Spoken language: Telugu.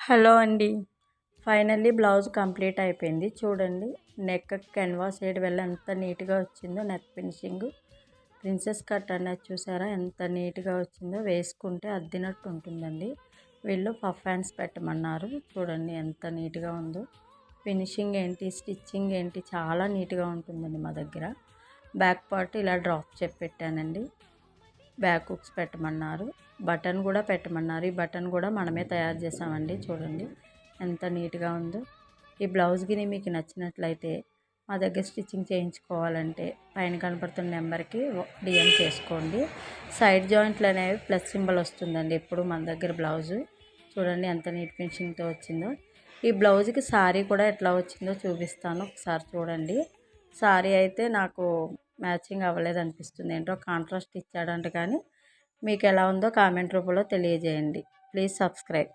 హలో అండి. ఫైనల్లీ బ్లౌజ్ కంప్లీట్ అయిపోయింది. చూడండి నెక్ కెన్వాస్ సైడ్ వెళ్ళి ఎంత నీట్‌గా వచ్చిందో నెక్ ఫినిషింగ్. ప్రిన్సెస్ కట్ అనేది చూసారా ఎంత నీట్‌గా వచ్చిందో. వేసుకుంటే అద్దినట్టు ఉంటుందండి. వీళ్ళు పఫ్ హ్యాండ్స్ పెట్టమన్నారు. చూడండి ఎంత నీట్‌గా ఉందో. ఫినిషింగ్ ఏంటి, స్టిచ్చింగ్ ఏంటి చాలా నీట్‌గా ఉంటుందండి మా దగ్గర. బ్యాక్ పార్ట్ ఇలా డ్రాప్ చేసి పెట్టానండి. బ్యాక్ హుక్స్ పెట్టమన్నారు. బటన్ కూడా పెట్టమన్నారు. ఈ బటన్ కూడా మనమే తయారు చేసామండి. చూడండి ఎంత నీట్‌గా ఉందో. ఈ బ్లౌజ్ గిని మీకు నచ్చినట్లయితే మా దగ్గర స్టిచ్చింగ్ చేయించుకోవాలంటే పైన కనపడుతున్న నెంబర్కి డిఎం చేసుకోండి. సైడ్ జాయింట్లు అనేవి ప్లస్ సింబల్ వస్తుందండి ఎప్పుడు మన దగ్గర బ్లౌజు. చూడండి ఎంత నీట్ ఫినిషింగ్తో వచ్చిందో. ఈ బ్లౌజ్కి సారీ కూడా ఎట్లా వచ్చిందో చూపిస్తాను, ఒకసారి చూడండి. సారీ అయితే నాకు మ్యాచింగ్ అవ్వలేదు అనిపిస్తుంది. ఏంటో కాంట్రాస్ట్ ఇచ్చాడంట, కానీ మీకు ఎలా ఉందో కామెంట్ రూపంలో తెలియజేయండి. Please subscribe.